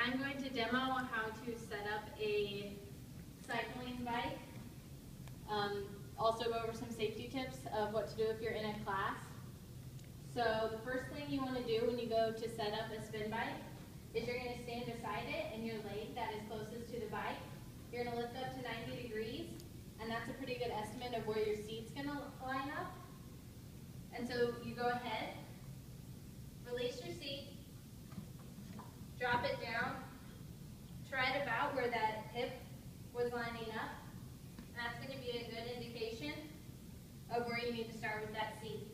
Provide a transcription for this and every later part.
I'm going to demo how to set up a cycling bike. Also go over some safety tips of what to do if you're in a class. So the first thing you want to do when you go to set up a spin bike is you're going to stand beside it and your leg that is closest to the bike. You're going to lift up to 90 degrees, and that's a pretty good estimate of where your seat's going to line up. And so you go ahead, release your seat, drop it down, try it about where that hip was lining up, and that's going to be a good indication of where you need to start with that seat.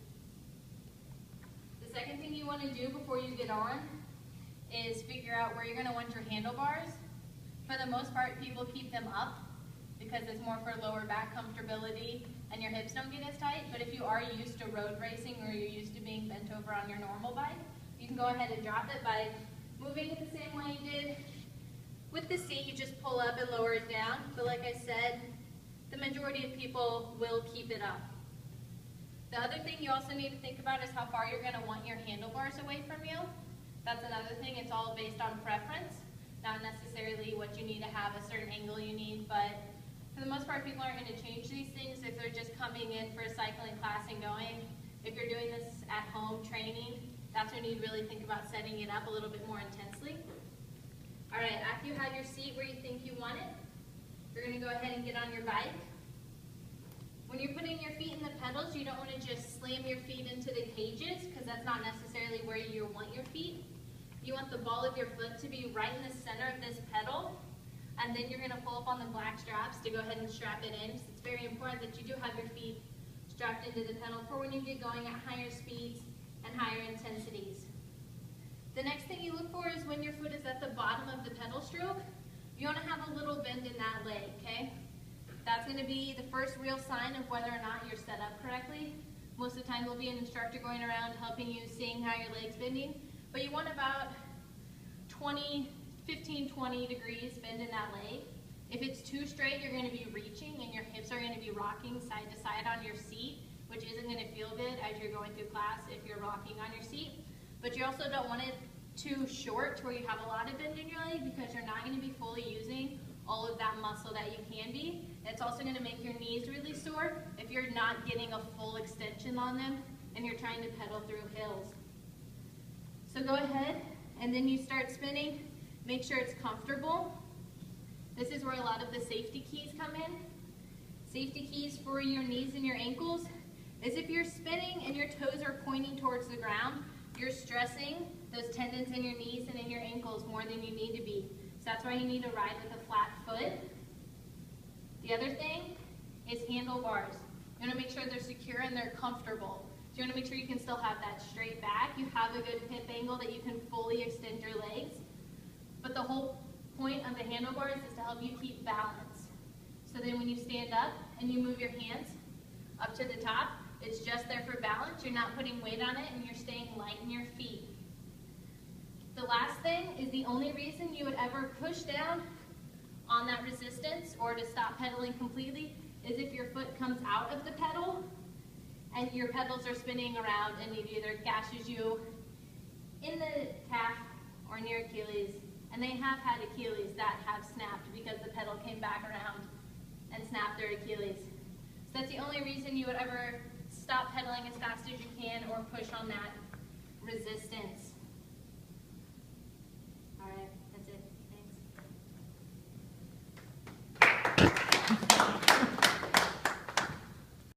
The second thing you want to do before you get on is figure out where you're going to want your handlebars. For the most part, people keep them up because it's more for lower back comfortability and your hips don't get as tight. But if you are used to road racing or you're used to being bent over on your normal bike, you can go ahead and drop it by moving it the same way you did with the seat. You just pull up and lower it down. But like I said, the majority of people will keep it up. The other thing you also need to think about is how far you're going to want your handlebars away from you. That's another thing. It's all based on preference, not necessarily what you need to have, a certain angle you need, but for the most part, people aren't going to change these things if they're just coming in for a cycling class and going. If you're doing this at home training, that's when you'd really think about setting it up a little bit more intensely. All right, after you have your seat where you think you want it, you're going to go ahead and get on your bike. When you're putting your feet in the pedals, you don't want to just slam your feet into the cages because that's not necessarily where you want your feet. You want the ball of your foot to be right in the center of this pedal, and then you're going to pull up on the black straps to go ahead and strap it in. So it's very important that you do have your feet strapped into the pedal for when you get going at higher speeds and higher intensities. The next thing you look for is when your foot is at the bottom of the pedal stroke, you want to have a little bend in that leg, okay? That's going to be the first real sign of whether or not you're set up correctly. Most of the time there'll be an instructor going around helping you, seeing how your leg's bending, but you want about 15, 20 degrees bend in that leg. If it's too straight, you're going to be reaching and your hips are going to be rocking side to side on your seat, which isn't going to feel good as you're going through class if you're rocking on your seat. But you also don't want it too short to where you have a lot of bend in your leg because you're not going to be fully using all of that muscle that you can be. It's also going to make your knees really sore if you're not getting a full extension on them and you're trying to pedal through hills. So go ahead and then you start spinning. Make sure it's comfortable. This is where a lot of the safety keys come in. Safety keys for your knees and your ankles is if you're spinning and your toes are pointing towards the ground, you're stressing those tendons in your knees and in your ankles more than you need to be. So that's why you need to ride with a flat foot. The other thing is handlebars. You want to make sure they're secure and they're comfortable. So you want to make sure you can still have that straight back. You have a good hip angle that you can fully extend your legs. But the whole point of the handlebars is to help you keep balance. So then when you stand up and you move your hands up to the top, it's just there for balance. You're not putting weight on it and you're staying light in your feet. The last thing is the only reason you would ever push down on that resistance or to stop pedaling completely is if your foot comes out of the pedal and your pedals are spinning around and it either gashes you in the calf or near Achilles. And they have had Achilles that have snapped because the pedal came back around and snapped their Achilles. So that's the only reason you would ever stop pedaling as fast as you can or push on that resistance.